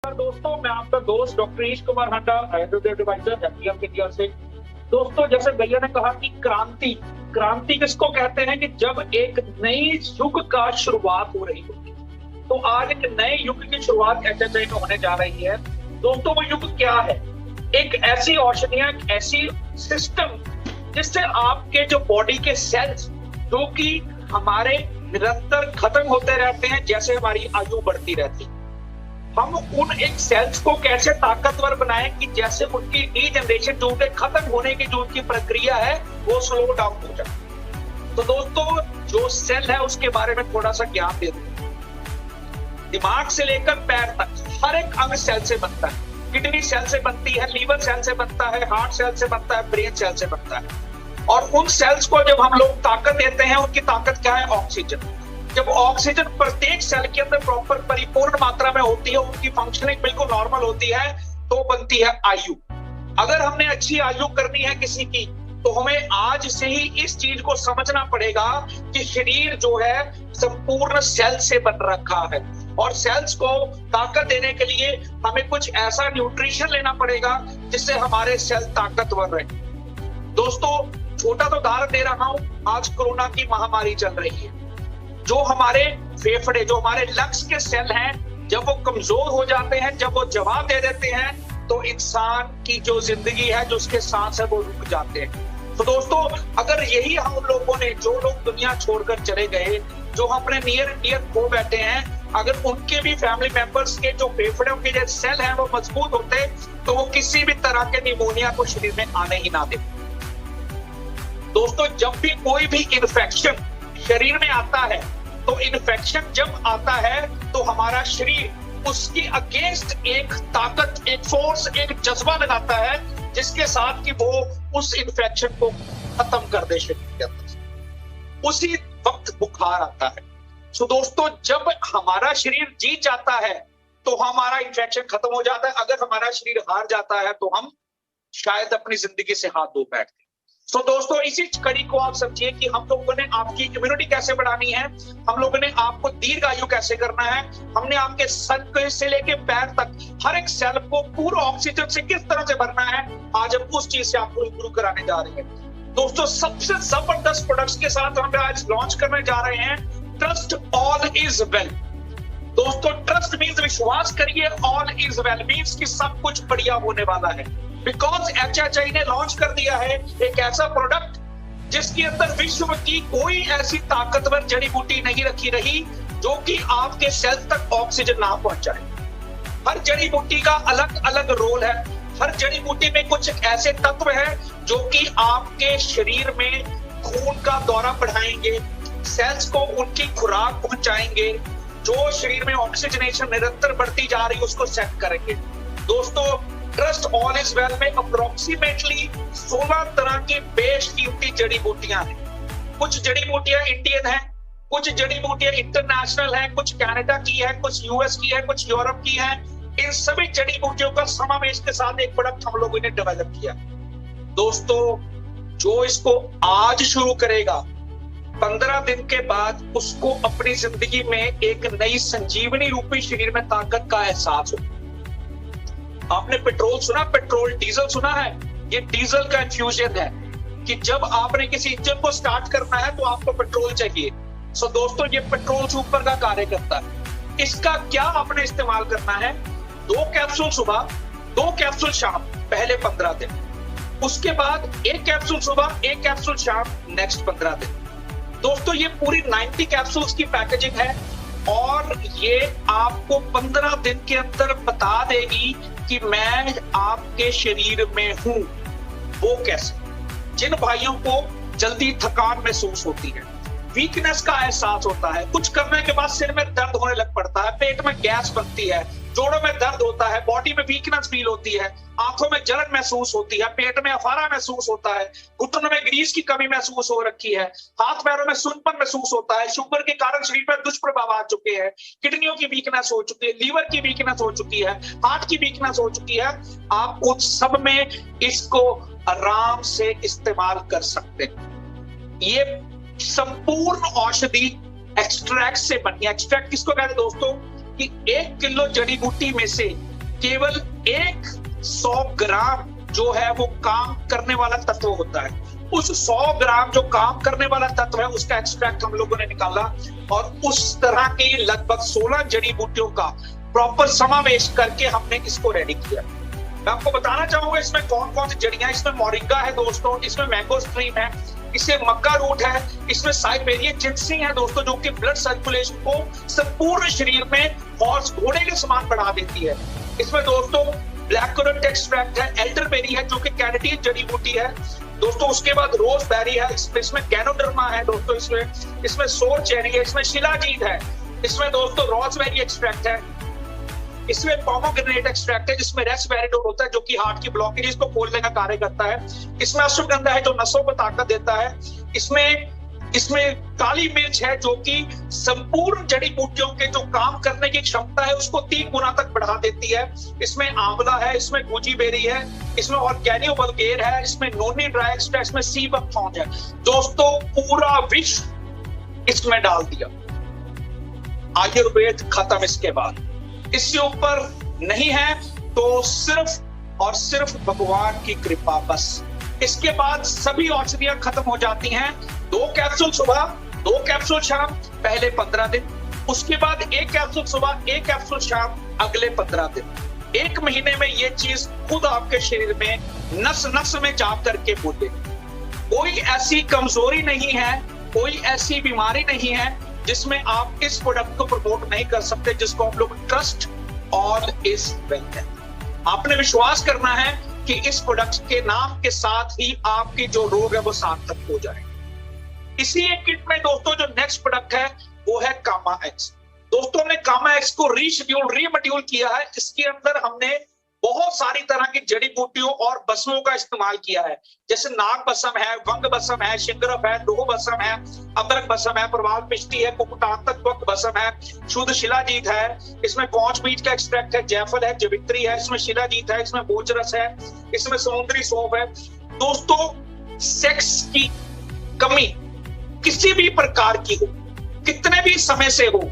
दोस्तों, मैं आपका दोस्त डॉक्टर ईश कुमार हंडा, आयुर्वेद एडवाइजर एमडीएम इंडिया से। दोस्तों, जैसे भैया ने कहा कि क्रांति क्रांति किसको कहते हैं कि जब एक नई युग का शुरुआत हो रही होती है। तो आज एक नए युग की शुरुआत एचएचआई में होने जा रही है। दोस्तों, वो युग क्या है? एक ऐसी औषधियां, एक ऐसी सिस्टम जिससे आपके जो बॉडी के सेल्स जो कि हमारे निरंतर खत्म होते रहते हैं, जैसे हमारी आयु बढ़ती रहती है, हम उन एक सेल्स को कैसे ताकतवर बनाएं कि जैसे उनकी डीजनरेशन, जो उनके खत्म होने की जो उनकी प्रक्रिया है, वो स्लो डाउन हो जाए। तो दोस्तों, जो सेल है उसके बारे में थोड़ा सा ज्ञान दे दूं। दिमाग से लेकर पैर तक हर एक अंग सेल से बनता है। किडनी सेल से बनती है, लीवर सेल से बनता है, हार्ट सेल से बनता है, ब्रेन सेल से बनता है। और उन सेल्स को जब हम लोग ताकत देते हैं, उनकी ताकत क्या है? ऑक्सीजन। जब ऑक्सीजन प्रत्येक सेल के अंदर प्रॉपर परिपूर्ण मात्रा में होती है, उनकी फंक्शनिंग बिल्कुल नॉर्मल होती है, तो बनती है आयु। अगर हमने अच्छी आयु करनी है किसी की, तो हमें आज से ही इस चीज को समझना पड़ेगा कि शरीर जो है संपूर्ण सेल से बन रखा है, और सेल्स को ताकत देने के लिए हमें कुछ ऐसा न्यूट्रिशन लेना पड़ेगा जिससे हमारे सेल ताकतवर रहे। दोस्तों, छोटा तो उदाहरण दे रहा हूं, आज कोरोना की महामारी चल रही है। जो हमारे फेफड़े, जो हमारे लंग्स के सेल हैं, जब वो कमजोर हो जाते हैं, जब वो जवाब दे देते हैं, तो इंसान की जो जिंदगी है, जो उसके सांस है, वो रुक जाते हैं। तो दोस्तों, अगर यही हम लोगों ने, जो लोग दुनिया छोड़कर चले गए, जो अपने नियर एंड डियर खो बैठे हैं, अगर उनके भी फैमिली मेंबर्स के जो फेफड़ों के जो सेल हैं वो मजबूत होते, तो वो किसी भी तरह के निमोनिया को शरीर में आने ही ना देते। दोस्तों, जब भी कोई भी इन्फेक्शन शरीर में आता है, तो इन्फेक्शन जब आता है तो हमारा शरीर उसकी अगेंस्ट एक ताकत, एक फोर्स, एक जज्बा लगाता है, जिसके साथ कि वो उस इन्फेक्शन को खत्म कर दे शरीर के अंदर। उसी वक्त बुखार आता है। तो दोस्तों, जब हमारा शरीर जीत जाता है तो हमारा इन्फेक्शन खत्म हो जाता है। अगर हमारा शरीर हार जाता है तो हम शायद अपनी जिंदगी से हाथ धो बैठते हैं। तो दोस्तों, इसी कड़ी को आप समझिए कि हम लोगों ने आपकी इम्यूनिटी कैसे बढ़ानी है, हम लोगों ने आपको दीर्घायु कैसे करना है, हमने आपके सर से लेके पैर तक हर एक सेल को पूरा ऑक्सीजन से किस तरह से भरना है, आज हम उस चीज से आपको इंप्रूव कराने जा रहे हैं। दोस्तों, सबसे जबरदस्त प्रोडक्ट्स के साथ हम आज लॉन्च करने जा रहे हैं ट्रस्ट ऑल इज वेल। दोस्तों, ट्रस्ट मीन्स विश्वास करिए, ऑल इज वेल मीन्स कि सब कुछ बढ़िया होने वाला है। बिकॉज एचएचआई ने लॉन्च कर दिया है एक ऐसा प्रोडक्ट जिसके अंदर विश्व की कोई ऐसी ताकतवर जड़ी बूटी नहीं रखी रही जो कि आपके सेल तक ऑक्सीजन ना पहुंचाए। हर जड़ी बूटी का अलग अलग रोल है। हर जड़ी बूटी में कुछ ऐसे तत्व हैं जो कि आपके शरीर में खून का दौरा बढ़ाएंगे, सेल्स को उनकी खुराक पहुंचाएंगे, जो शरीर में ऑक्सीजनेशन निरंतर बढ़ती जा रही है उसको सेट करेंगे। दोस्तों, ट्रस्ट ऑल इज वेल में अप्रोक्सीमेटली 16 तरह की बेशकीमती जड़ी बूटियां हैं। कुछ जड़ी बूटियां इंडियन हैं, कुछ जड़ी बूटियां इंटरनेशनल हैं, कुछ कनाडा की है, कुछ यूएस की है, कुछ यूरोप की है। इन सभी जड़ी बूटियों का समावेश के साथ एक प्रोडक्ट हम लोगों ने डेवलप किया। दोस्तों, जो इसको आज शुरू करेगा, 15 दिन के बाद उसको अपनी जिंदगी में एक नई संजीवनी रूपी शरीर में ताकत का एहसास हो। आपने पेट्रोल सुना, पेट्रोल डीजल सुना है? ये डीजल का इन्फ्यूजन है कि जब आपने किसी इंजन को स्टार्ट करना है तो आपको पेट्रोल चाहिए। सो दोस्तों, ये पेट्रोल से ऊपर का कार्य करता है। इसका क्या आपने इस्तेमाल करना है? 2 कैप्सूल सुबह, 2 कैप्सूल शाम, पहले 15 दिन। उसके बाद 1 कैप्सूल सुबह, 1 कैप्सूल शाम, नेक्स्ट 15 दिन। दोस्तों, ये पूरी 90 कैप्सूल्स की पैकेजिंग है, और ये आपको 15 दिन के अंदर बता देगी कि मैं आपके शरीर में हूं। वो कैसे? जिन भाइयों को जल्दी थकान महसूस होती है, वीकनेस का एहसास होता है, कुछ करने के बाद सिर में दर्द होने लग पड़ता है, पेट में गैस बनती है, जोड़ों में दर्द होता है, बॉडी में वीकनेस फील होती है, आंखों में जलन महसूस होती है, पेट में अफारा महसूस होता है, घुटनों में ग्रीस की कमी महसूस हो रखी है, हाथ पैरों में सुनपन महसूस होता है, शुगर के कारण शरीर पर दुष्प्रभाव आ चुके हैं, किडनियों की वीकनेस हो चुकी है, लीवर की वीकनेस हो चुकी है, हार्ट की वीकनेस हो चुकी है, आप उन सब में इसको आराम से इस्तेमाल कर सकते हैं। ये संपूर्ण औषधि एक्सट्रैक्ट से बनी है। एक्सट्रैक्ट किसको कहते हैं दोस्तों? कि 1 किलो जड़ी बूटी में से केवल 100 ग्राम जो है वो काम करने वाला तत्व होता है। उस 100 ग्राम जो काम करने वाला तत्व है उसका एक्सट्रैक्ट हम लोगों ने निकाला और उस तरह की लगभग 16 जड़ी बूटियों का प्रॉपर समावेश करके हमने इसको रेडी किया। मैं आपको बताना चाहूंगा इसमें कौन कौन सी जड़ियां, इसमें मोरिंगा है दोस्तों, इसमें मैंगो स्ट्रीम है, इसमें मक्का रूट है, इसमें साइबेरियन जिंसिंग है दोस्तों, जो कि ब्लड सर्कुलेशन को संपूर्ण शरीर में हॉर्स घोड़े के समान बढ़ा देती है। इसमें दोस्तों ब्लैक करंट एक्सट्रैक्ट है, एल्डरबेरी है जो कि कैनेडियन जड़ी बूटी है दोस्तों, उसके बाद रोज बेरी है, इसमें गैनोडर्मा है दोस्तों, इसमें सोर चेरी है, इसमें शिलाजीत है, इसमें दोस्तों रोजबेरी एक्सट्रैक्ट है, इसमें पोमोग्रेनेट एक्सट्रैक्ट है जिसमें रेस्वेराट्रोल होता है जो कि हार्ट की ब्लॉकेज को खोलने का कार्य करता है, इसमें अश्वगंधा है जो नसों को ताकत देता है, इसमें काली मिर्च है जो कि संपूर्ण जड़ी बूटियों के जो काम करने की क्षमता है उसको 3 गुना तक बढ़ा देती है, इसमें आंवला है, इसमें गोजी बेरी है, इसमें ऑर्गेनियो बल्गेर है, इसमें नोनी ड्राई एक्सट्रैक्ट, इसमें सी बकथॉर्न है दोस्तों। पूरा विश्व इसमें डाल दिया, आयुर्वेद खत्म। इसके बाद इससे ऊपर नहीं है तो सिर्फ और सिर्फ भगवान की कृपा बस। इसके बाद सभी औषधियां खत्म हो जाती हैं। 2 कैप्सूल सुबह, 2 कैप्सूल शाम, पहले 15 दिन, उसके बाद 1 कैप्सूल सुबह, 1 कैप्सूल शाम, अगले 15 दिन। 1 महीने में ये चीज खुद आपके शरीर में नस नस में जा करके बोले। कोई ऐसी कमजोरी नहीं है, कोई ऐसी बीमारी नहीं है जिसमें आप इस प्रोडक्ट को प्रमोट नहीं कर सकते, जिसको हम लोग ट्रस्ट ऑल इज वेल है। आपने विश्वास करना है कि इस प्रोडक्ट के नाम के साथ ही आपकी जो रोग है वो सार्थक हो जाए। इसी एक किट में दोस्तों जो नेक्स्ट प्रोडक्ट है वो है कामा एक्स। दोस्तों हमने कामा एक्स को रीमोड्यूल किया है। इसके अंदर हमने बहुत सारी तरह की जड़ी बूटियों और बसमों का इस्तेमाल किया है, जैसे नाग बसम है, वंग बसम है, शिंगरफ है, लोह बसम है, अमरक बसम है, प्रवाल पिष्टी है, कुकुटांतक बसम है, शुद्ध शिलाजीत है, इसमें पौंच बीज का एक्सट्रैक्ट है, जयफल है, जवित्री है, इसमें शिलाजीत है, इसमें बोचरस है, इसमें समुद्री सौंफ है। दोस्तों सेक्स की कमी किसी भी प्रकार की हो, कितने भी समय से हो,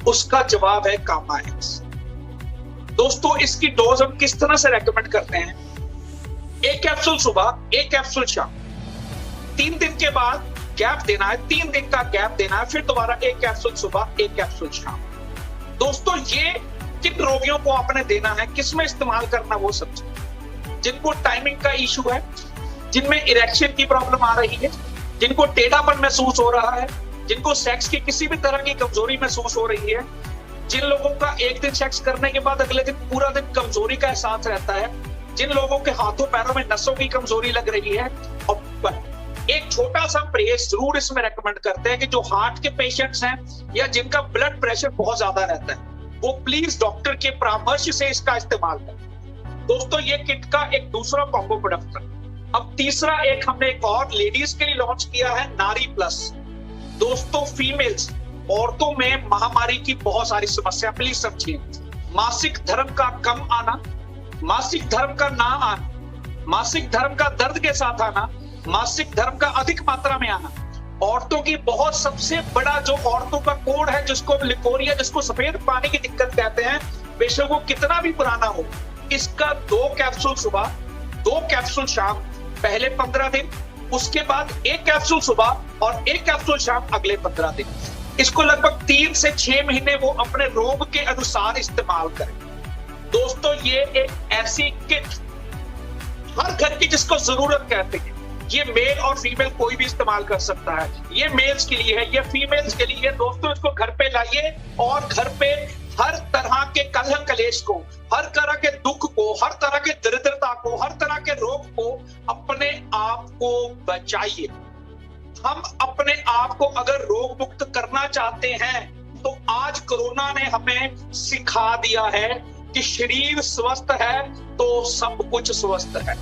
उसका जवाब है कामा एक्स। दोस्तों इसकी डोज हम किस तरह से रेकमेंड करते हैं? 1 कैप्सूल सुबह, 1 कैप्सूल शाम, 3 दिन के बाद गैप देना है, 3 दिन का गैप देना है, फिर दोबारा 1 कैप्सूल सुबह, 1 कैप्सूल शाम। दोस्तों ये किन रोगियों को आपने देना है, किसमें इस्तेमाल करना, वो समझिए। जिनको टाइमिंग का इशू है, जिनमें इरेक्शन की प्रॉब्लम आ रही है, जिनको टेढ़ापन महसूस हो रहा है, जिनको सेक्स की किसी भी तरह की कमजोरी महसूस हो रही है, जिन लोगों का एक दिन सेक्स करने के बाद अगले दिन पूरा दिन कमजोरी का एहसास रहता है, जिन लोगों के हाथों पैरों में नसों की कमजोरी लग रही है। और एक छोटा सा परहेज जरूर इसमें रेकमेंड करते हैं कि जो हार्ट के पेशेंट्स हैं या जिनका ब्लड प्रेशर बहुत ज्यादा रहता है वो प्लीज डॉक्टर के परामर्श से इसका इस्तेमाल करें। दोस्तों ये किट का एक दूसरा कॉम्बो प्रोडक्ट है। अब तीसरा एक हमने एक और लेडीज के लिए लॉन्च किया है, नारी प्लस। दोस्तों फीमेल्स, औरतों में महामारी की बहुत सारी समस्या, प्लीज समझिए। मासिक धर्म का कम आना, मासिक धर्म का ना आना, मासिक धर्म का दर्द के साथ आना, मासिक धर्म का अधिक मात्रा में आना, औरतों की बहुत सबसे बड़ा जो औरतों का कोड है जिसको लिकोरिया, जिसको सफेद पानी की दिक्कत कहते हैं, बेशक वो कितना भी पुराना हो, इसका 2 कैप्सूल सुबह, 2 कैप्सूल शाम, पहले 15 दिन, उसके बाद 1 कैप्सूल सुबह और 1 कैप्सूल शाम अगले 15 दिन। इसको लगभग 3 से 6 महीने वो अपने रोग के अनुसार इस्तेमाल करें। दोस्तों ये एक ऐसी किट हर घर की जिसको जरूरत कहते हैं, ये मेल और फीमेल कोई भी इस्तेमाल कर सकता है। ये मेल्स के लिए है, ये फीमेल्स के लिए है। दोस्तों इसको घर पे लाइए और घर पे हर तरह के कलह कलेश को, हर तरह के दुख को, हर तरह के दरिद्रता को, हर तरह के रोग को अपने आप को बचाइए। हम अपने आप को अगर रोग मुक्त करना चाहते हैं तो आज कोरोना ने हमें सिखा दिया है कि शरीर स्वस्थ है तो सब कुछ स्वस्थ है।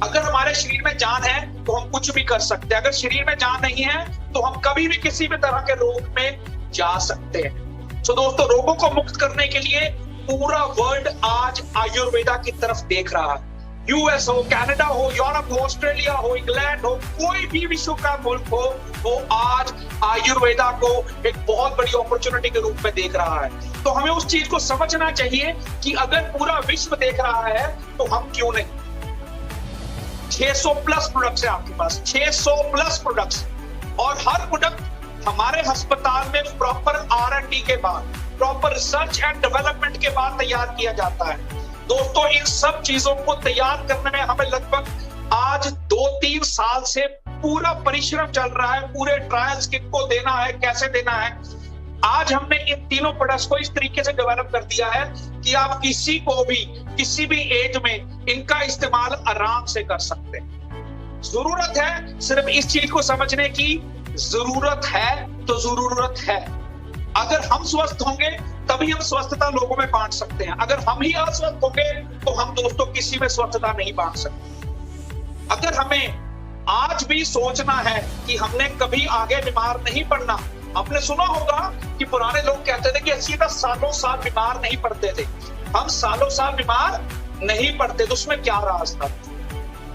अगर हमारे शरीर में जान है तो हम कुछ भी कर सकते हैं, अगर शरीर में जान नहीं है तो हम कभी भी किसी भी तरह के रोग में जा सकते हैं। तो दोस्तों रोगों को मुक्त करने के लिए पूरा वर्ल्ड आज आयुर्वेदा की तरफ देख रहा है। यूएस हो, कनाडा हो, यूरोप हो, ऑस्ट्रेलिया हो, इंग्लैंड हो, कोई भी विश्व का मुल्क हो, वो आज आयुर्वेदा को एक बहुत बड़ी अपॉर्चुनिटी के रूप में देख रहा है। तो हमें उस चीज को समझना चाहिए कि अगर पूरा विश्व देख रहा है तो हम क्यों नहीं। 600 प्लस प्रोडक्ट्स है आपके पास, 600 प्लस प्रोडक्ट्स, और हर प्रोडक्ट हमारे अस्पताल में प्रॉपर R&D के बाद, प्रॉपर रिसर्च एंड डेवलपमेंट के बाद तैयार किया जाता है। दोस्तों, इन सब चीजों को तैयार करने में हमें लगभग आज 2-3 साल से पूरा परिश्रम चल रहा है। पूरे ट्रायल्स किनको देना है, कैसे देना है। आज हमने इन तीनों प्रोडक्ट्स को इस तरीके से डेवलप कर दिया है कि आप किसी को भी किसी भी एज में इनका इस्तेमाल आराम से कर सकते हैं। जरूरत है सिर्फ इस चीज को समझने की, जरूरत है तो जरूरत है। अगर हम स्वस्थ होंगे तभी हम स्वस्थता लोगों में बांट सकते हैं। अगर हम ही अस्वस्थ होंगे तो हम दोस्तों किसी में स्वस्थता नहीं बांट सकते। अगर हमें आज भी सोचना है कि हमने कभी आगे बीमार नहीं पड़ना। आपने सुना होगा कि पुराने लोग कहते थे कि अस्सी का सालों साल बीमार नहीं पड़ते थे। हम सालों साल बीमार नहीं पड़ते, तो उसमें क्या राज था?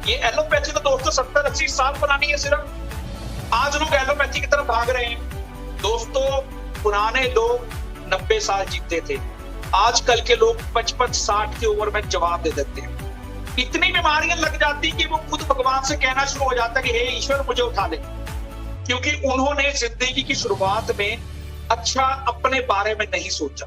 ये एलोपैथी तो दोस्तों 70-80 साल पुरानी है सिर्फ। आज लोग एलोपैथी की तरफ भाग रहे हैं। दोस्तों, पुराने लोग 90 साल जीते थे, आजकल के लोग 55-60 की उम्र में जवाब दे देते हैं। इतनी बीमारियां लग जाती कि वो खुद भगवान से कहना शुरू हो जाता कि हे ईश्वर मुझे उठा ले, क्योंकि उन्होंने जिंदगी की शुरुआत में अच्छा अपने बारे में नहीं सोचा।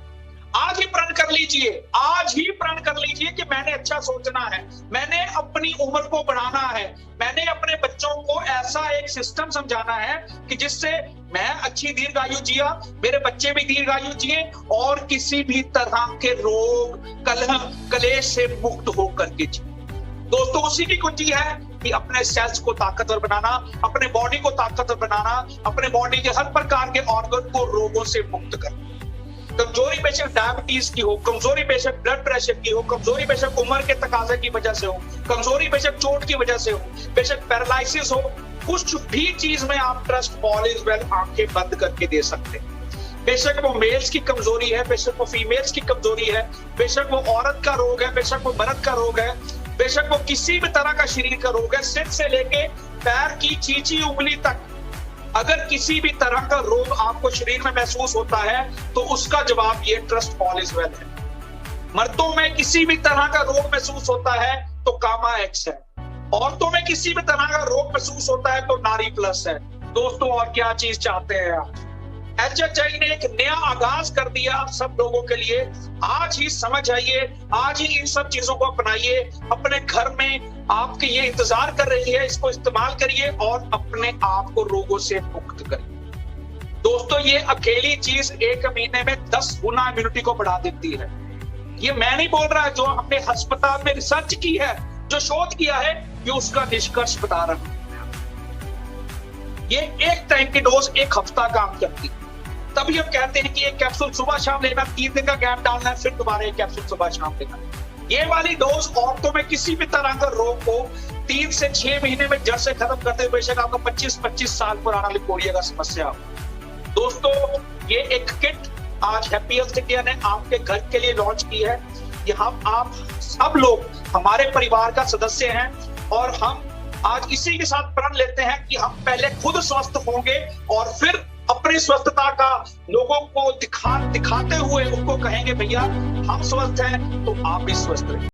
आज ही प्रण कर लीजिए, आज ही प्रण कर लीजिए कि मैंने अच्छा सोचना है, मैंने अपनी उम्र को बढ़ाना है, मैंने अपने बच्चों को ऐसा एक सिस्टम समझाना है कि जिससे मैं अच्छी दीर्घायु जिया, मेरे बच्चे भी दीर्घायु जिए और किसी भी तरह के रोग, कलह, कलेश से मुक्त होकर के जिए। दोस्तों, उसी की कुंजी है कि अपने सेल्स को ताकतवर बनाना, अपने बॉडी को ताकतवर बनाना, अपने बॉडी के हर प्रकार के ऑर्गन को रोगों से मुक्त करना। कमजोरी बेशक डायबिटीज की हो, कमजोरी बेशक ब्लड प्रेशर की हो, कमजोरी बेशक उम्र के तकाजे की वजह से हो, कमजोरी बेशक चोट की वजह से हो, बेशक पैरालिसिस हो, कुछ भी चीज में आप ट्रस्ट ऑल इज वेल आंखें बंद करके दे सकते हैं। बेशक वो मेल्स की कमजोरी है, बेशक वो फीमेल्स की कमजोरी है, बेशक वो औरत का रोग है, बेशक वो मर्द का रोग है, बेशक वो किसी भी तरह का शरीर का रोग है, सिर से लेके पैर की चींची उंगली तक, अगर किसी भी तरह का रोग आपको शरीर में महसूस होता है तो उसका जवाब ये ट्रस्ट ऑल इज वेल है। मर्दों में किसी भी तरह का रोग महसूस होता है तो कामा एक्स है, औरतों में किसी भी तरह का रोग महसूस होता है तो नारी प्लस है। दोस्तों, और क्या चीज चाहते हैं आप? HHI ने एक नया आगाज कर दिया आप सब लोगों के लिए। आज ही समझ आइए, आज ही इन सब चीजों को अपनाइए। अपने घर में आपके ये इंतजार कर रही है, इसको इस्तेमाल करिए और अपने आप को रोगों से मुक्त करिए। दोस्तों, ये अकेली चीज 1 महीने में 10 गुना इम्यूनिटी को बढ़ा देती है। ये मैं नहीं बोल रहा, जो हमने अस्पताल में रिसर्च की है, जो शोध किया है, ये उसका निष्कर्ष बता रहा हूं। ये एक टाइम की डोज 1 हफ्ता काम करती है। तभी हम कहते हैं कि एक कैप्सूल सुबह शाम लेना, 3 दिन का गैप डालना है, फिर दोबारा एक कैप्सूल सुबह शाम लेना। ये वाली डोज औरतों में किसी भी तरह का रोग को 3 से 6 महीने में जड़ से खत्म करते हुए, बेशक आपका 25-25 साल पुराना लिपोरिया का समस्या हो। दोस्तों, ये एक किट आज हैप्पी हेल्थ इंडिया ने आपके घर के लिए लॉन्च की है। यहाँ आप सब लोग हमारे परिवार का सदस्य हैं और हम आज इसी के साथ प्रण लेते हैं कि हम पहले खुद स्वस्थ होंगे और फिर अपनी स्वस्थता का लोगों को दिखाते हुए उनको कहेंगे भैया हम स्वस्थ हैं तो आप भी स्वस्थ रहें।